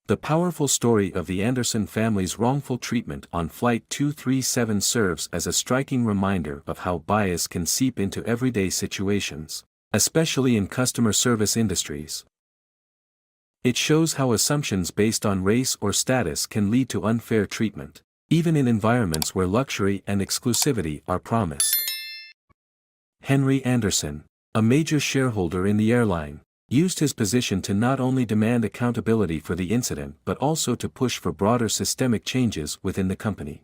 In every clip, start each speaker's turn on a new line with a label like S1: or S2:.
S1: The powerful story of the Anderson family's wrongful treatment on Flight 237 serves as a striking reminder of how bias can seep into everyday situations, especially in customer service industries. It shows how assumptions based on race or status can lead to unfair treatment, even in environments where luxury and exclusivity are promised. Henry Anderson, a major shareholder in the airline, used his position to not only demand accountability for the incident but also to push for broader systemic changes within the company.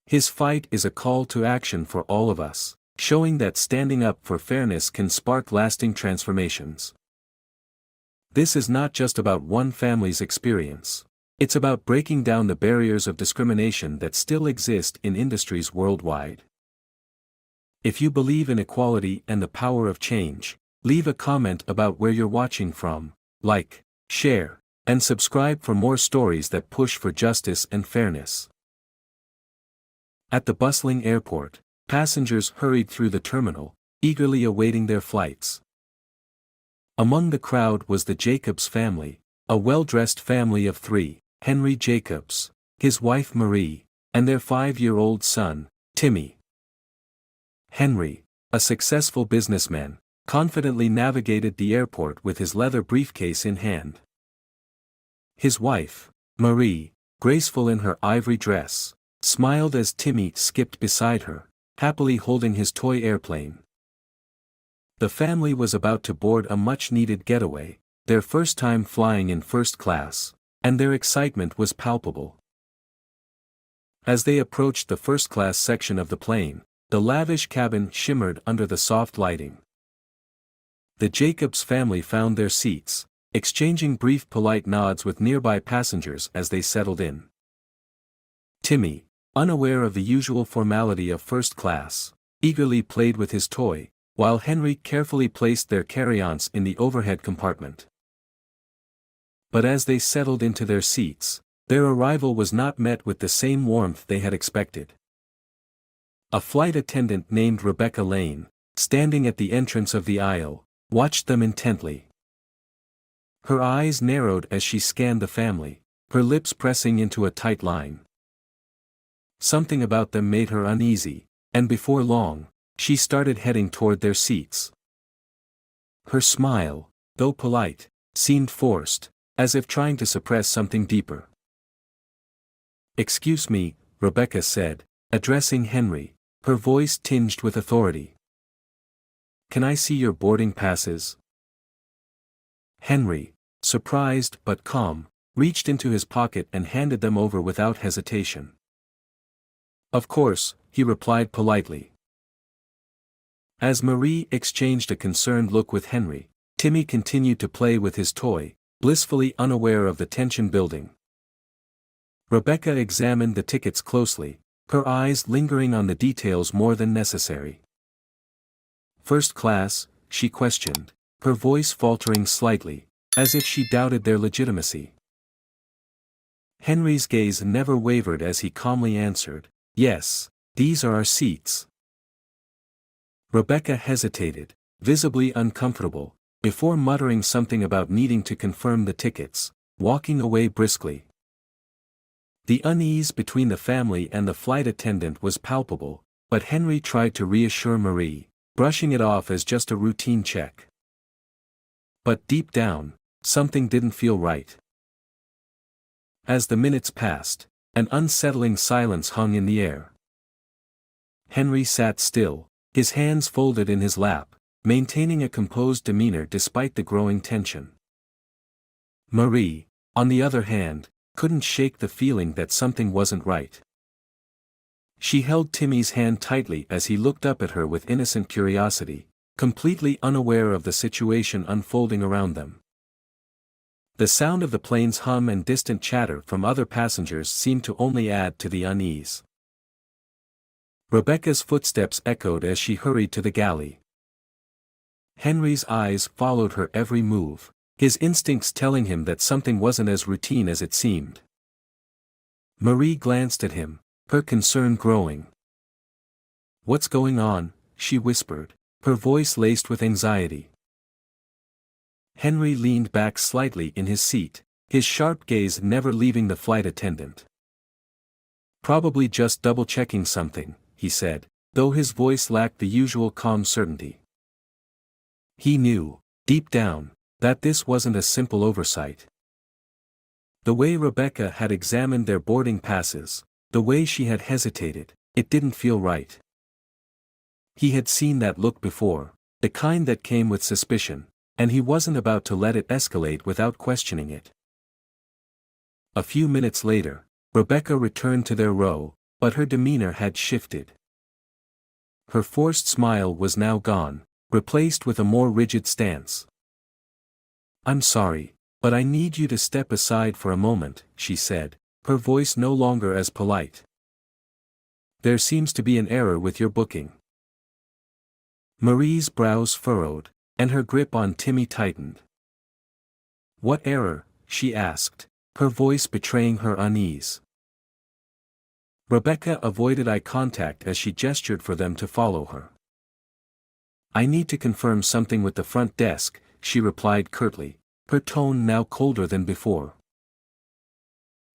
S1: His fight is a call to action for all of us, showing that standing up for fairness can spark lasting transformations. This is not just about one family's experience. It's about breaking down the barriers of discrimination that still exist in industries worldwide. If you believe in equality and the power of change, leave a comment about where you're watching from, like, share, and subscribe for more stories that push for justice and fairness. At the bustling airport, passengers hurried through the terminal, eagerly awaiting their flights. Among the crowd was the Jacobs family, a well-dressed family of three: Henry Jacobs, his wife Marie, and their 5-year-old son, Timmy. Henry, a successful businessman, confidently navigated the airport with his leather briefcase in hand. His wife, Marie, graceful in her ivory dress, smiled as Timmy skipped beside her, happily holding his toy airplane. The family was about to board a much-needed getaway, their first time flying in first class, and their excitement was palpable. As they approached the first-class section of the plane, the lavish cabin shimmered under the soft lighting. The Jacobs family found their seats, exchanging brief polite nods with nearby passengers as they settled in. Timmy, unaware of the usual formality of first class, eagerly played with his toy, while Henry carefully placed their carry-ons in the overhead compartment. But as they settled into their seats, their arrival was not met with the same warmth they had expected. A flight attendant named Rebecca Lane, standing at the entrance of the aisle, watched them intently. Her eyes narrowed as she scanned the family, her lips pressing into a tight line. Something about them made her uneasy, and before long, she started heading toward their seats. Her smile, though polite, seemed forced, as if trying to suppress something deeper. "Excuse me," Rebecca said, addressing Henry, her voice tinged with authority. "Can I see your boarding passes?" Henry, surprised but calm, reached into his pocket and handed them over without hesitation. "Of course," he replied politely. As Marie exchanged a concerned look with Henry, Timmy continued to play with his toy, blissfully unaware of the tension building. Rebecca examined the tickets closely, her eyes lingering on the details more than necessary. "First class?" she questioned, her voice faltering slightly, as if she doubted their legitimacy. Henry's gaze never wavered as he calmly answered, "Yes, these are our seats." Rebecca hesitated, visibly uncomfortable, before muttering something about needing to confirm the tickets, walking away briskly. The unease between the family and the flight attendant was palpable, but Henry tried to reassure Marie, brushing it off as just a routine check. But deep down, something didn't feel right. As the minutes passed, an unsettling silence hung in the air. Henry sat still, his hands folded in his lap, maintaining a composed demeanor despite the growing tension. Marie, on the other hand, couldn't shake the feeling that something wasn't right. She held Timmy's hand tightly as he looked up at her with innocent curiosity, completely unaware of the situation unfolding around them. The sound of the plane's hum and distant chatter from other passengers seemed to only add to the unease. Rebecca's footsteps echoed as she hurried to the galley. Henry's eyes followed her every move, his instincts telling him that something wasn't as routine as it seemed. Marie glanced at him, her concern growing. "What's going on?" she whispered, her voice laced with anxiety. Henry leaned back slightly in his seat, his sharp gaze never leaving the flight attendant. "Probably just double-checking something," he said, though his voice lacked the usual calm certainty. He knew, deep down, that this wasn't a simple oversight. The way Rebecca had examined their boarding passes, the way she had hesitated, it didn't feel right. He had seen that look before, the kind that came with suspicion, and he wasn't about to let it escalate without questioning it. A few minutes later, Rebecca returned to their row, but her demeanor had shifted. Her forced smile was now gone, replaced with a more rigid stance. "I'm sorry, but I need you to step aside for a moment," she said, her voice no longer as polite. "There seems to be an error with your booking." Marie's brows furrowed, and her grip on Timmy tightened. "What error?" she asked, her voice betraying her unease. Rebecca avoided eye contact as she gestured for them to follow her. "I need to confirm something with the front desk," she replied curtly, her tone now colder than before.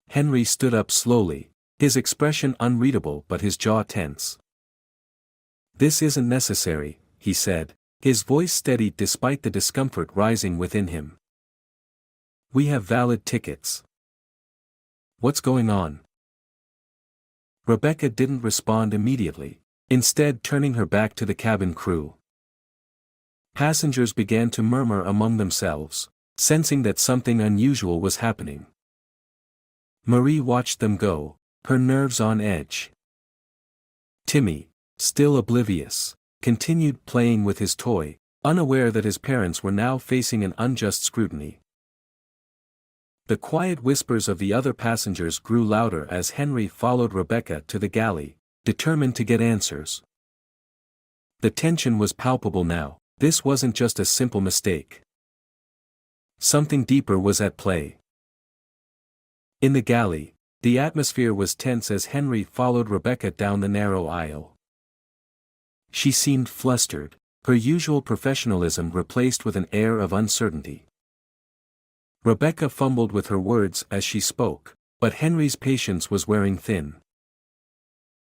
S1: Henry stood up slowly, his expression unreadable but his jaw tense. "This isn't necessary," he said, his voice steady despite the discomfort rising within him. "We have valid tickets." "What's going on?" Rebecca didn't respond immediately, instead turning her back to the cabin crew. Passengers began to murmur among themselves, sensing that something unusual was happening. Marie watched them go, her nerves on edge. Timmy, still oblivious, continued playing with his toy, unaware that his parents were now facing an unjust scrutiny. The quiet whispers of the other passengers grew louder as Henry followed Rebecca to the galley, determined to get answers. The tension was palpable now, this wasn't just a simple mistake. Something deeper was at play. In the galley, the atmosphere was tense as Henry followed Rebecca down the narrow aisle. She seemed flustered, her usual professionalism replaced with an air of uncertainty. Rebecca fumbled with her words as she spoke, but Henry's patience was wearing thin.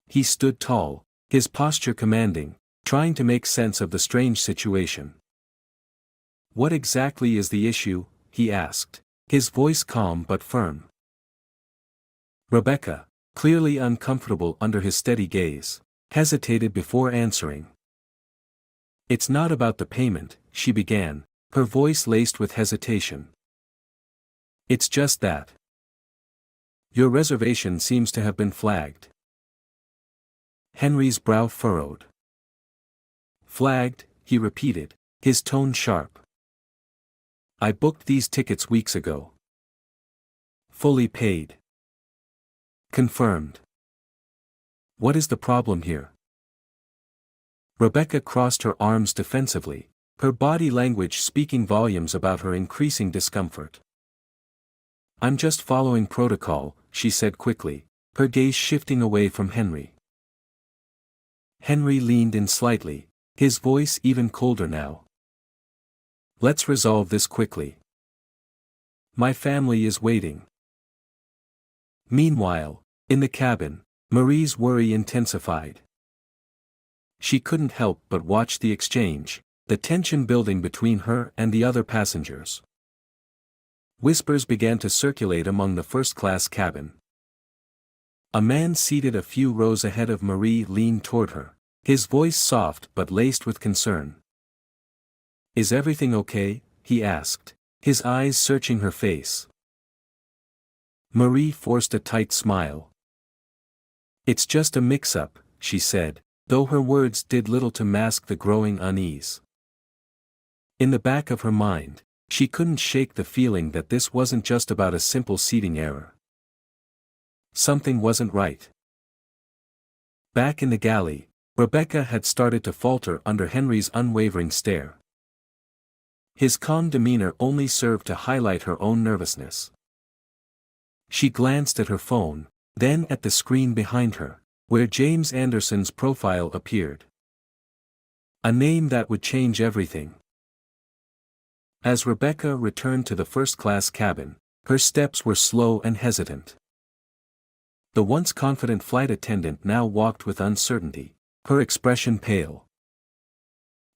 S1: He stood tall, his posture commanding, trying to make sense of the strange situation. "What exactly is the issue?" he asked, his voice calm but firm. Rebecca, clearly uncomfortable under his steady gaze, hesitated before answering. "It's not about the payment," she began, her voice laced with hesitation. "It's just that your reservation seems to have been flagged." Henry's brow furrowed. "Flagged," he repeated, his tone sharp. "I booked these tickets weeks ago. Fully paid. Confirmed. What is the problem here?" Rebecca crossed her arms defensively, her body language speaking volumes about her increasing discomfort. "I'm just following protocol," she said quickly, her gaze shifting away from Henry. Henry leaned in slightly, his voice even colder now. "Let's resolve this quickly. My family is waiting." Meanwhile, in the cabin, Marie's worry intensified. She couldn't help but watch the exchange, the tension building between her and the other passengers. Whispers began to circulate among the first-class cabin. A man seated a few rows ahead of Marie leaned toward her, his voice soft but laced with concern. "Is everything okay?" he asked, his eyes searching her face. Marie forced a tight smile. "It's just a mix-up," she said, though her words did little to mask the growing unease. In the back of her mind, she couldn't shake the feeling that this wasn't just about a simple seating error. Something wasn't right. Back in the galley, Rebecca had started to falter under Henry's unwavering stare. His calm demeanor only served to highlight her own nervousness. She glanced at her phone, then at the screen behind her, where James Anderson's profile appeared. A name that would change everything. As Rebecca returned to the first-class cabin, Her steps were slow and hesitant. The once confident flight attendant now walked with uncertainty, her expression pale.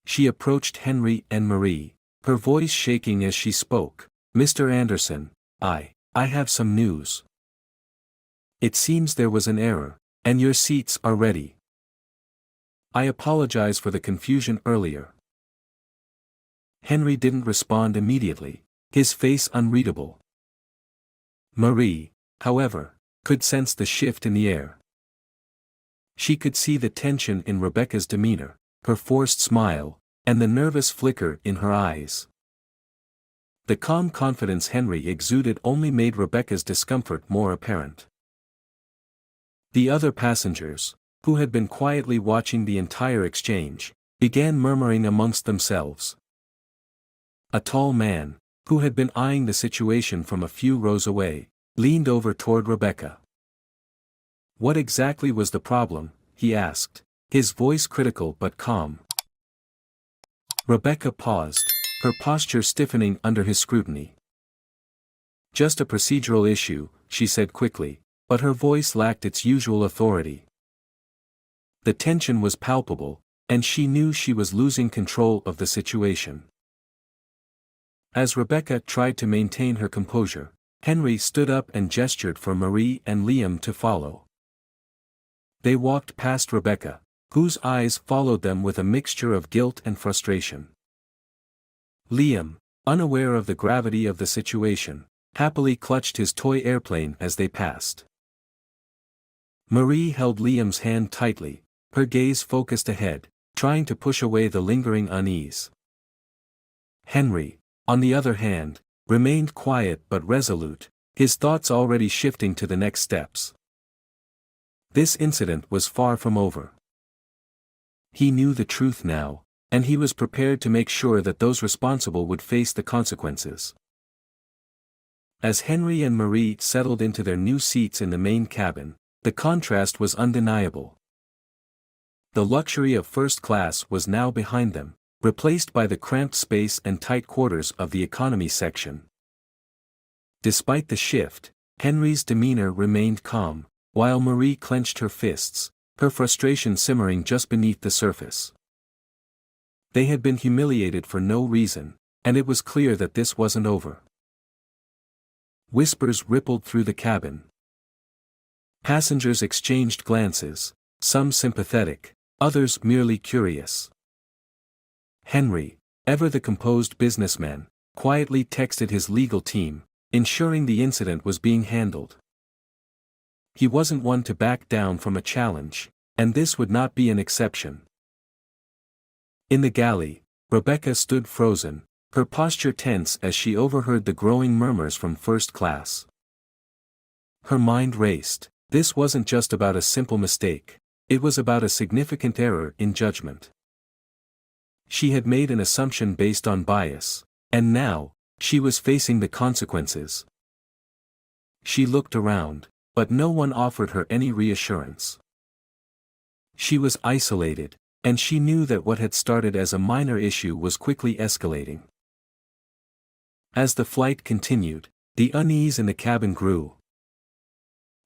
S1: She approached Henry and Marie, her voice shaking as she spoke. "Mr. Anderson, I have some news. It seems there was an error, and your seats are ready. I apologize for the confusion earlier." Henry didn't respond immediately, his face unreadable. Marie, however, could sense the shift in the air. She could see the tension in Rebecca's demeanor, her forced smile, and the nervous flicker in her eyes. The calm confidence Henry exuded only made Rebecca's discomfort more apparent. The other passengers, who had been quietly watching the entire exchange, began murmuring amongst themselves. A tall man, who had been eyeing the situation from a few rows away, leaned over toward Rebecca. "What exactly was the problem?" he asked, his voice critical but calm. Rebecca paused, her posture stiffening under his scrutiny. "Just a procedural issue," she said quickly, but her voice lacked its usual authority. The tension was palpable, and she knew she was losing control of the situation. As Rebecca tried to maintain her composure, Henry stood up and gestured for Marie and Liam to follow. They walked past Rebecca, whose eyes followed them with a mixture of guilt and frustration. Liam, unaware of the gravity of the situation, happily clutched his toy airplane as they passed. Marie held Liam's hand tightly, her gaze focused ahead, trying to push away the lingering unease. Henry, on the other hand, remained quiet but resolute, his thoughts already shifting to the next steps. This incident was far from over. He knew the truth now, and he was prepared to make sure that those responsible would face the consequences. As Henry and Marie settled into their new seats in the main cabin, the contrast was undeniable. The luxury of first class was now behind them, replaced by the cramped space and tight quarters of the economy section. Despite the shift, Henry's demeanor remained calm, while Marie clenched her fists, her frustration simmering just beneath the surface. They had been humiliated for no reason, and it was clear that this wasn't over. Whispers rippled through the cabin. Passengers exchanged glances, some sympathetic, others merely curious. Henry, ever the composed businessman, quietly texted his legal team, ensuring the incident was being handled. He wasn't one to back down from a challenge, and this would not be an exception. In the galley, Rebecca stood frozen, her posture tense as she overheard the growing murmurs from first class. Her mind raced. This wasn't just about a simple mistake, it was about a significant error in judgment. She had made an assumption based on bias, and now, she was facing the consequences. She looked around, but no one offered her any reassurance. She was isolated, and she knew that what had started as a minor issue was quickly escalating. As the flight continued, the unease in the cabin grew.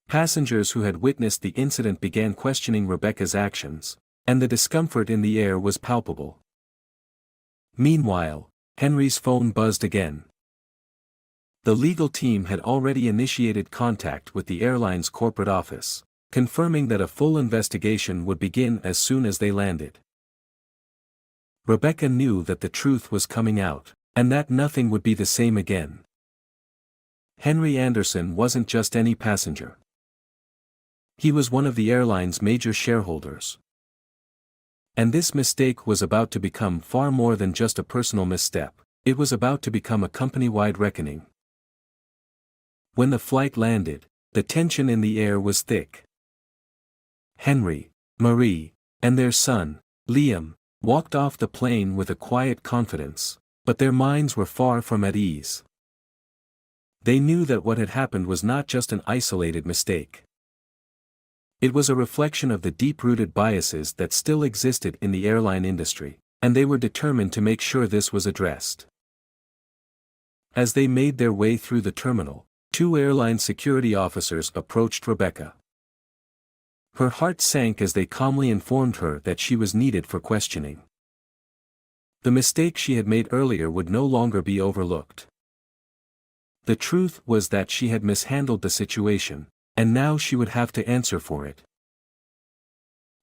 S1: Passengers who had witnessed the incident began questioning Rebecca's actions, and the discomfort in the air was palpable. Meanwhile, Henry's phone buzzed again. The legal team had already initiated contact with the airline's corporate office, confirming that a full investigation would begin as soon as they landed. Rebecca knew that the truth was coming out, and that nothing would be the same again. Henry Anderson wasn't just any passenger. He was one of the airline's major shareholders. And this mistake was about to become far more than just a personal misstep, it was about to become a company-wide reckoning. When the flight landed, the tension in the air was thick. Henry, Marie, and their son, Liam, walked off the plane with a quiet confidence, but their minds were far from at ease. They knew that what had happened was not just an isolated mistake. It was a reflection of the deep-rooted biases that still existed in the airline industry, and they were determined to make sure this was addressed. As they made their way through the terminal, Two airline security officers approached Rebecca. Her heart sank as they calmly informed her that she was needed for questioning. The mistake she had made earlier would no longer be overlooked. The truth was that she had mishandled the situation, and now she would have to answer for it.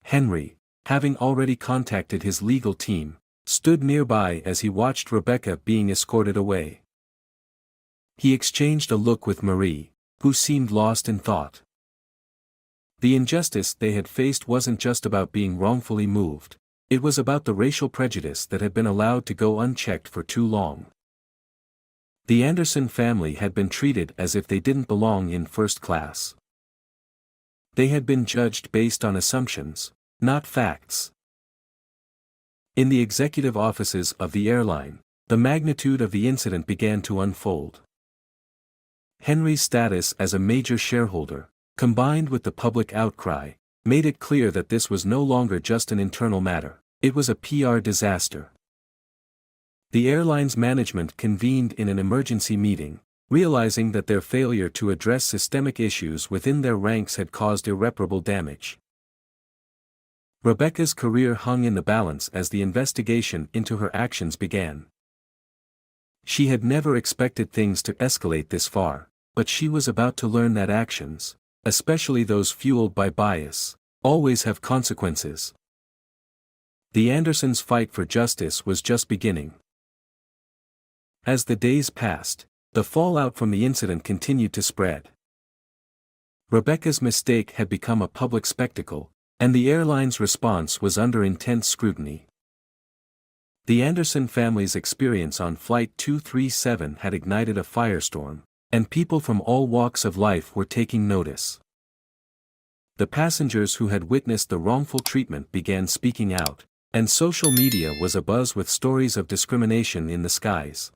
S1: Henry, having already contacted his legal team, stood nearby as he watched Rebecca being escorted away. He exchanged a look with Marie, who seemed lost in thought. The injustice they had faced wasn't just about being wrongfully moved, it was about the racial prejudice that had been allowed to go unchecked for too long. The Anderson family had been treated as if they didn't belong in first class. They had been judged based on assumptions, not facts. In the executive offices of the airline, the magnitude of the incident began to unfold. Henry's status as a major shareholder, combined with the public outcry, made it clear that this was no longer just an internal matter, it was a PR disaster. The airline's management convened in an emergency meeting, realizing that their failure to address systemic issues within their ranks had caused irreparable damage. Rebecca's career hung in the balance as the investigation into her actions began. She had never expected things to escalate this far, but she was about to learn that actions, especially those fueled by bias, always have consequences. The Andersons' fight for justice was just beginning. As the days passed, the fallout from the incident continued to spread. Rebecca's mistake had become a public spectacle, and the airline's response was under intense scrutiny. The Anderson family's experience on Flight 237 had ignited a firestorm, and people from all walks of life were taking notice. The passengers who had witnessed the wrongful treatment began speaking out, and social media was abuzz with stories of discrimination in the skies.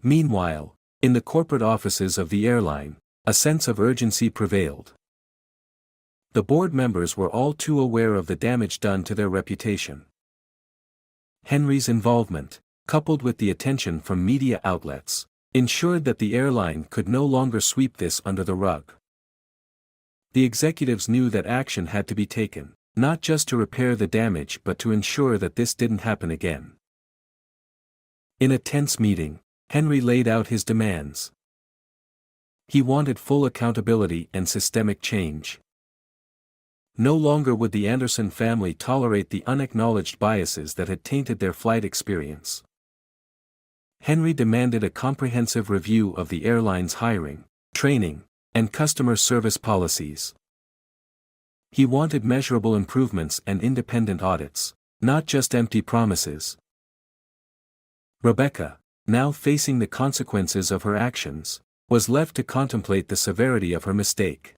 S1: Meanwhile, in the corporate offices of the airline, a sense of urgency prevailed. The board members were all too aware of the damage done to their reputation. Henry's involvement, coupled with the attention from media outlets, ensured that the airline could no longer sweep this under the rug. The executives knew that action had to be taken, not just to repair the damage but to ensure that this didn't happen again. In a tense meeting, Henry laid out his demands. He wanted full accountability and systemic change. No longer would the Anderson family tolerate the unacknowledged biases that had tainted their flight experience. Henry demanded a comprehensive review of the airline's hiring, training, and customer service policies. He wanted measurable improvements and independent audits, not just empty promises. Rebecca, now facing the consequences of her actions, was left to contemplate the severity of her mistake.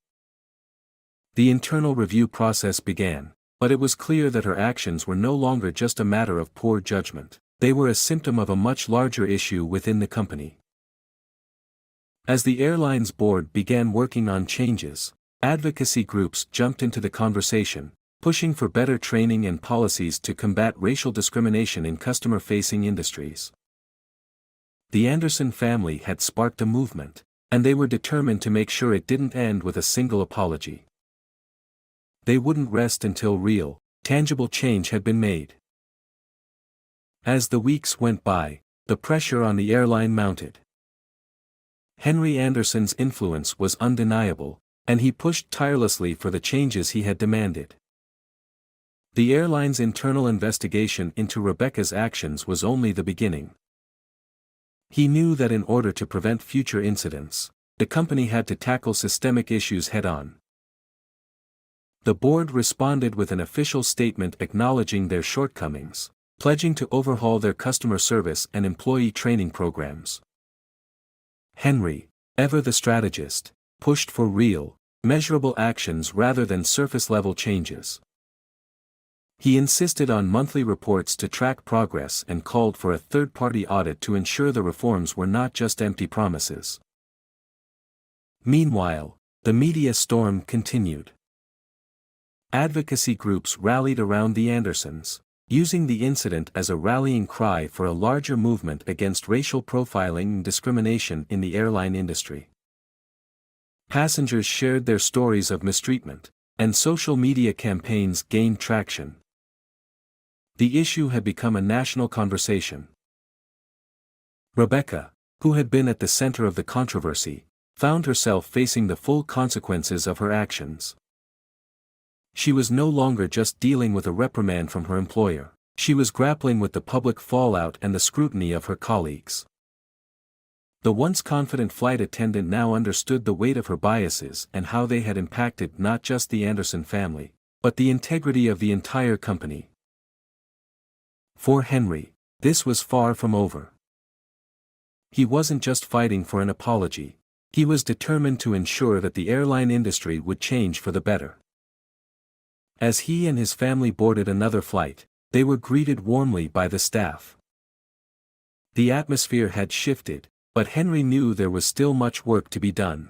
S1: The internal review process began, but it was clear that her actions were no longer just a matter of poor judgment, they were a symptom of a much larger issue within the company. As the airline's board began working on changes, advocacy groups jumped into the conversation, pushing for better training and policies to combat racial discrimination in customer-facing industries. The Anderson family had sparked a movement, and they were determined to make sure it didn't end with a single apology. They wouldn't rest until real, tangible change had been made. As the weeks went by, the pressure on the airline mounted. Henry Anderson's influence was undeniable, and he pushed tirelessly for the changes he had demanded. The airline's internal investigation into Rebecca's actions was only the beginning. He knew that in order to prevent future incidents, the company had to tackle systemic issues head-on. The board responded with an official statement acknowledging their shortcomings, pledging to overhaul their customer service and employee training programs. Henry, ever the strategist, pushed for real, measurable actions rather than surface-level changes. He insisted on monthly reports to track progress and called for a third-party audit to ensure the reforms were not just empty promises. Meanwhile, the media storm continued. Advocacy groups rallied around the Andersons, using the incident as a rallying cry for a larger movement against racial profiling and discrimination in the airline industry. Passengers shared their stories of mistreatment, and social media campaigns gained traction. The issue had become a national conversation. Rebecca, who had been at the center of the controversy, found herself facing the full consequences of her actions. She was no longer just dealing with a reprimand from her employer, she was grappling with the public fallout and the scrutiny of her colleagues. The once confident flight attendant now understood the weight of her biases and how they had impacted not just the Anderson family, but the integrity of the entire company. For Henry, this was far from over. He wasn't just fighting for an apology, he was determined to ensure that the airline industry would change for the better. As he and his family boarded another flight, they were greeted warmly by the staff. The atmosphere had shifted, but Henry knew there was still much work to be done.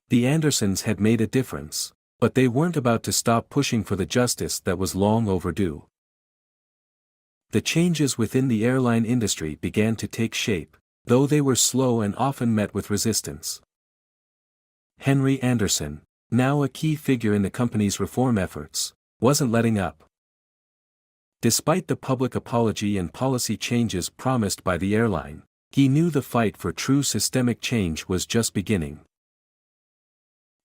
S1: The Andersons had made a difference, but they weren't about to stop pushing for the justice that was long overdue. The changes within the airline industry began to take shape, though they were slow and often met with resistance. Henry Anderson, now a key figure in the company's reform efforts, wasn't letting up. Despite the public apology and policy changes promised by the airline, he knew the fight for true systemic change was just beginning.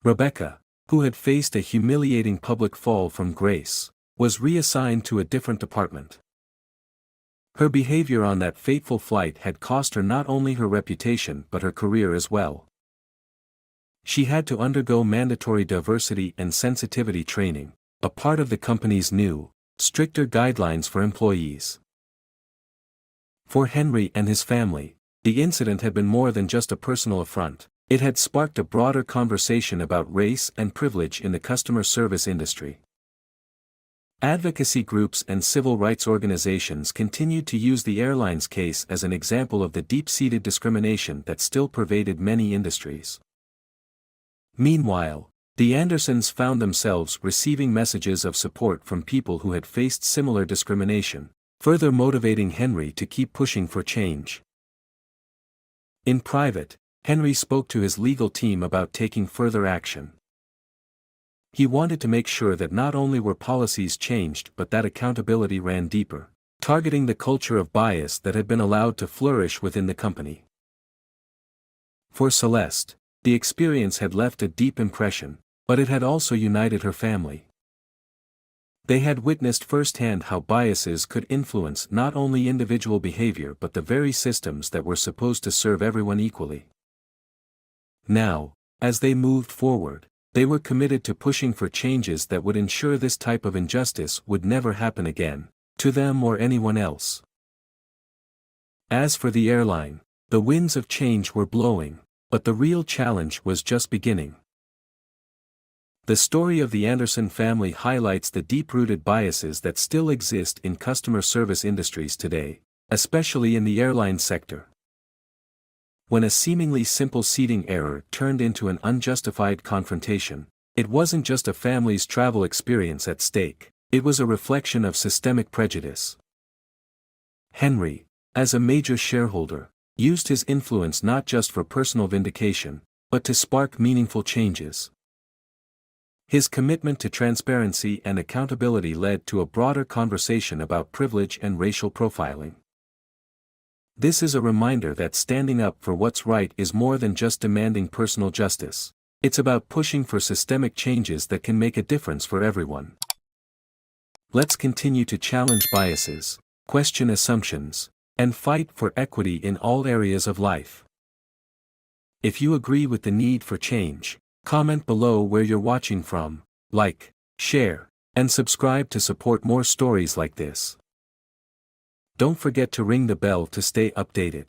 S1: Rebecca, who had faced a humiliating public fall from grace, was reassigned to a different department. Her behavior on that fateful flight had cost her not only her reputation but her career as well. She had to undergo mandatory diversity and sensitivity training, a part of the company's new, stricter guidelines for employees. For Henry and his family, the incident had been more than just a personal affront, it had sparked a broader conversation about race and privilege in the customer service industry. Advocacy groups and civil rights organizations continued to use the airline's case as an example of the deep-seated discrimination that still pervaded many industries. Meanwhile, the Andersons found themselves receiving messages of support from people who had faced similar discrimination, further motivating Henry to keep pushing for change. In private, Henry spoke to his legal team about taking further action. He wanted to make sure that not only were policies changed but that accountability ran deeper, targeting the culture of bias that had been allowed to flourish within the company. For Celeste, the experience had left a deep impression, but it had also united her family. They had witnessed firsthand how biases could influence not only individual behavior but the very systems that were supposed to serve everyone equally. Now, as they moved forward, they were committed to pushing for changes that would ensure this type of injustice would never happen again, to them or anyone else. As for the airline, the winds of change were blowing, but the real challenge was just beginning. The story of the Anderson family highlights the deep-rooted biases that still exist in customer service industries today, especially in the airline sector. When a seemingly simple seating error turned into an unjustified confrontation, it wasn't just a family's travel experience at stake, it was a reflection of systemic prejudice. Henry, as a major shareholder, used his influence not just for personal vindication, but to spark meaningful changes. His commitment to transparency and accountability led to a broader conversation about privilege and racial profiling. This is a reminder that standing up for what's right is more than just demanding personal justice. It's about pushing for systemic changes that can make a difference for everyone. Let's continue to challenge biases, question assumptions, and fight for equity in all areas of life. If you agree with the need for change, comment below where you're watching from, like, share, and subscribe to support more stories like this. Don't forget to ring the bell to stay updated.